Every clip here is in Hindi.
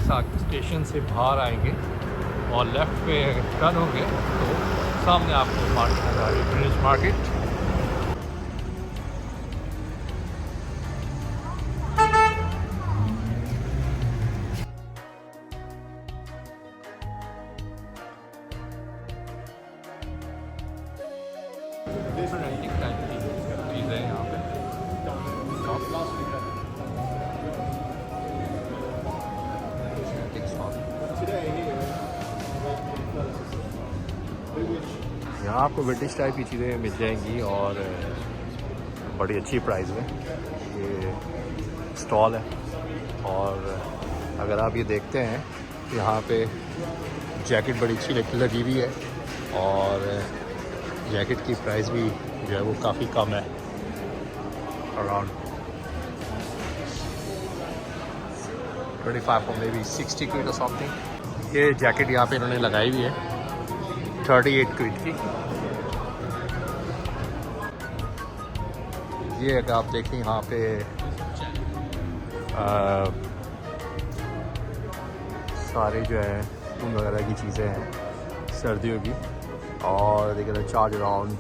जैसा स्टेशन से बाहर आएंगे और लेफ़्ट पे टर्न होंगे तो सामने आपको मार्केट नजर आ रही है, ग्रीनविच मार्केट। ट्रेंडिंग टाइप की चीज़ें हैं यहाँ पे। यहाँ आपको ब्रिटिश टाइप की चीज़ें मिल जाएंगी और बड़ी अच्छी प्राइस में। ये स्टॉल है और अगर आप ये देखते हैं तो यहाँ पे जैकेट बड़ी अच्छी लगी हुई है और जैकेट की प्राइस भी जो है वो काफ़ी कम है, अराउंड 25 or maybe 60 क्विड और समथिंग। ये जैकेट यहाँ पे इन्होंने लगाई हुई है 38 क्विड की। ये अगर आप देखें यहाँ पे सारे जो है ऊन वगैरह की चीज़ें हैं सर्दियों की और देखिए चार्ज अराउंड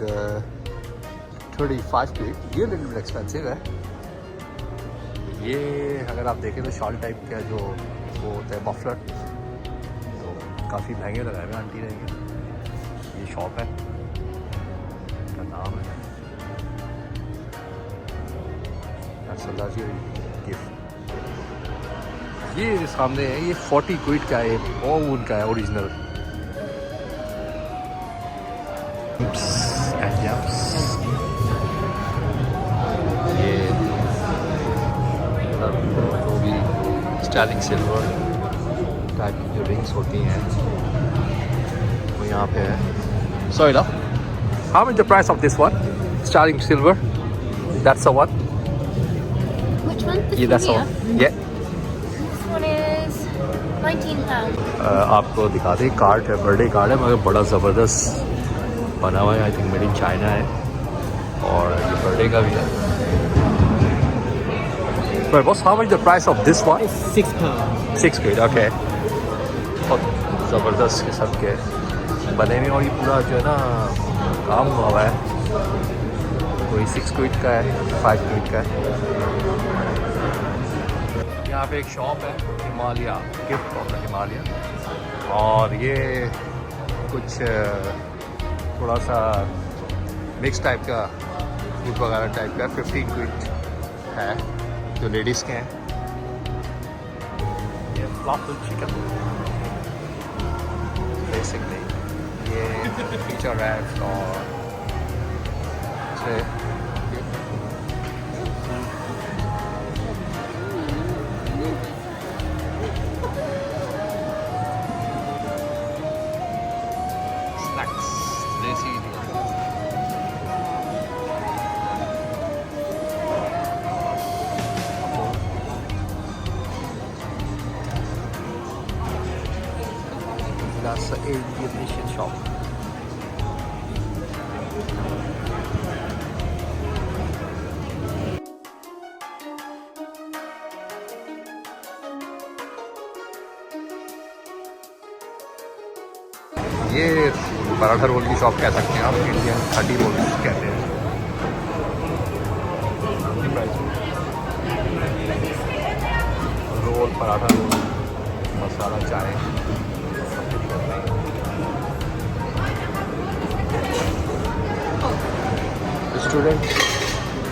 35 क्विड। ये लिटिल बिट एक्सपेंसिव है। ये अगर आप देखें तो शॉल टाइप का जो वो होता है मफलर, तो काफ़ी महंगे लगाए हुए आंटी ने। ये शॉप है, का नाम है गिफ्ट। ये जो सामने है ये 40 क्विड का है, वो उनका है ओरिजिनल। ये जो भी स्टाइलिंग सिल्वर टाइप की जो रिंग्स होती हैं वो यहाँ पे है। Sorry love, how much the price of this one styling silver? That's the one. Which one? This Yeah, one that's the here? one. Yeah. This one is £19. आपको दिखा दें, कार्ड है, बर्थडे कार्ड है, मगर बड़ा ज़बरदस्त बना हुआ है। I think made in China है और ये बर्थडे का भी है। But what's how much the price of this one? £6. 6 quid, okay. बहुत ज़बरदस्त किस्म के बने में और ये पूरा जो है ना काम हुआ है। कोई 6 क्विड का है, 5 क्विड का है। यहाँ पे एक शॉप है Himalaya, gift from the Himalaya, और ये कुछ थोड़ा सा मिक्स टाइप का फूड वगैरह टाइप का 15 क्विड है जो लेडीज़ के हैं। ये फ्लॉफल चिकन बेसिकली, ये फीचर रैप्स और स्नैक्स देसी। That's the Asian shop. ये पराठा रोल की शॉप कह सकते हैं आप, इंडियन 30 रोल कहते हैं। रोल, पराठा रोल, मसाला चाय, सब कुछ करते हैं। स्टूडेंट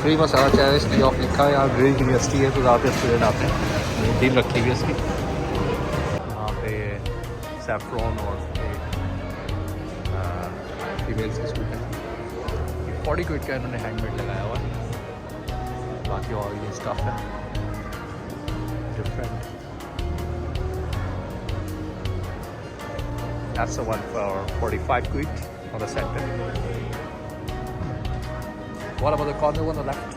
फ्री मसाला चाय इसलिए ऑफ लिखा है। यहाँ ग्रीन यूनिवर्सिटी है तो ज़्यादातर स्टूडेंट आते हैं। टीम रखी हुई है इसकी। यहाँ पे सैफ्रॉन और फीमेल्स के सूट है। 40 क्विड का इन्होंने हैंडमेड लगाया हुआ है। बाकी और ये स्टफ है different. That's the one for 45 quid on the center. What about the corner one on the left?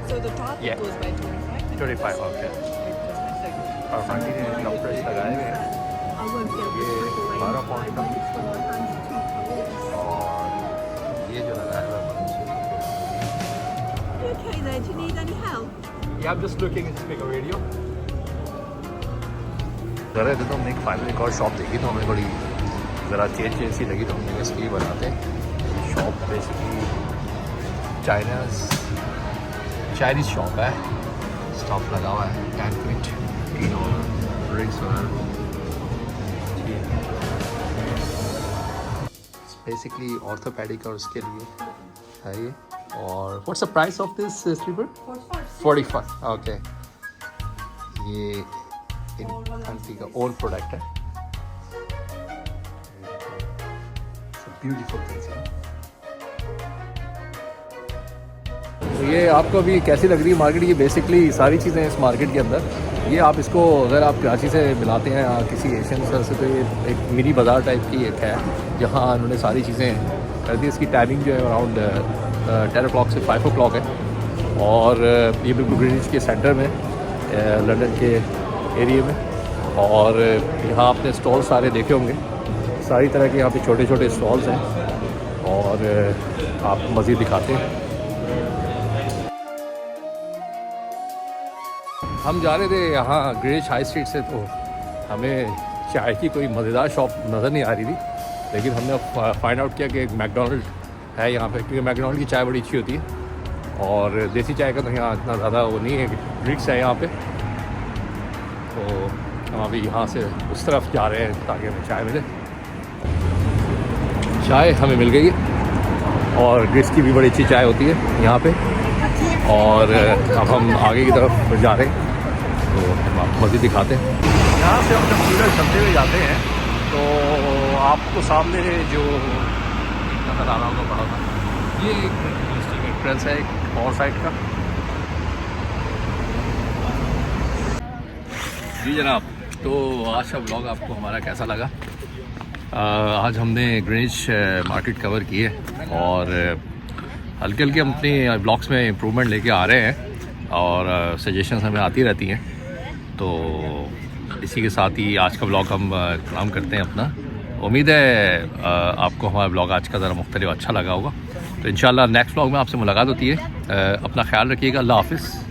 So the top Yeah. goes by 25. 25, okay. और बाकी ने इसका प्रेस लगाए हुए हैं। ये 12 पाउंड का और ये जो लगाया हुआ है। You okay there? Do you need any help? Yeah, I'm just looking to make a video. कर रहे थे तो हमने एक फाइनल एक और शॉप देखी तो हमें बड़ी ज़रा चेंज सी लगी तो हमने इसकी बनाते हैं। शॉप बेसिकली चाइनीज़ शॉप है, स्टॉप लगा हुआ है, कैंट ड्रिंक्स वगैरह। बेसिकली ऑर्थोपेडिक और उसके लिए है ये। और what's the price of this slipper? 45। Okay, ये आंटी का ओन प्रोडक्ट है। ब्यूटीफुल थिंग्स है। तो ये आपको अभी कैसी लग रही है मार्केट? ये बेसिकली सारी चीज़ें इस मार्केट के अंदर, ये आप इसको अगर आप कराची से मिलाते हैं या किसी एशियन शहर से, तो ये एक मिनी बाज़ार टाइप की एक है जहाँ उन्होंने सारी चीज़ें कर दी। इसकी टाइमिंग जो है अराउंड 10 o'clock से 5 o'clock है और ये बिल्कुल ग्रीनविच के सेंटर में, लंदन के एरिया में। और यहाँ आपने स्टॉल सारे देखे होंगे, सारी तरह के यहाँ पे छोटे छोटे स्टॉल्स हैं और आप मज़ीद दिखाते हैं। हम जा रहे थे यहाँ ग्रीनविच हाई स्ट्रीट से, तो हमें चाय की कोई मज़ेदार शॉप नज़र नहीं आ रही थी, लेकिन हमने फाइंड आउट किया कि एक मैकडोनल्ड है यहाँ पे, क्योंकि मैकडोनल्ड की चाय बड़ी अच्छी होती है और देसी चाय का तो यहाँ इतना ज़्यादा वो नहीं है, ड्रिंक्स है यहाँ पे। तो हम अभी यहाँ से उस तरफ जा रहे हैं ताकि हमें चाय मिले। चाय हमें मिल गई है और ड्रिंक्स की भी बड़ी अच्छी चाय होती है यहाँ पे। और अब हम आगे की तरफ जा रहे हैं, तो हम आपको मज़ीद दिखाते हैं। यहाँ से हम जब सीधा चलते हुए जाते हैं तो आपको सामने जो नज़र आ रहा होगा बड़ा था, ये एक एंट्रेंस है एक और साइड का। जी जनाब, तो आज का ब्लॉग आपको हमारा कैसा लगा? आज हमने ग्रीनविच मार्केट कवर की है और हल्के हल्के हम अपने ब्लॉग्स में इम्प्रूवमेंट लेके आ रहे हैं और सजेशंस हमें आती रहती हैं। तो इसी के साथ ही आज का ब्लॉग हम खत्म करते हैं अपना। उम्मीद है आपको हमारा ब्लॉग आज का ज़रा मुख्तलिफ अच्छा लगा होगा। तो इंशाल्लाह नेक्स्ट ब्लॉग में आपसे मुलाकात होती है। अपना ख्याल रखिएगा। अल्लाह हाफ़िज़।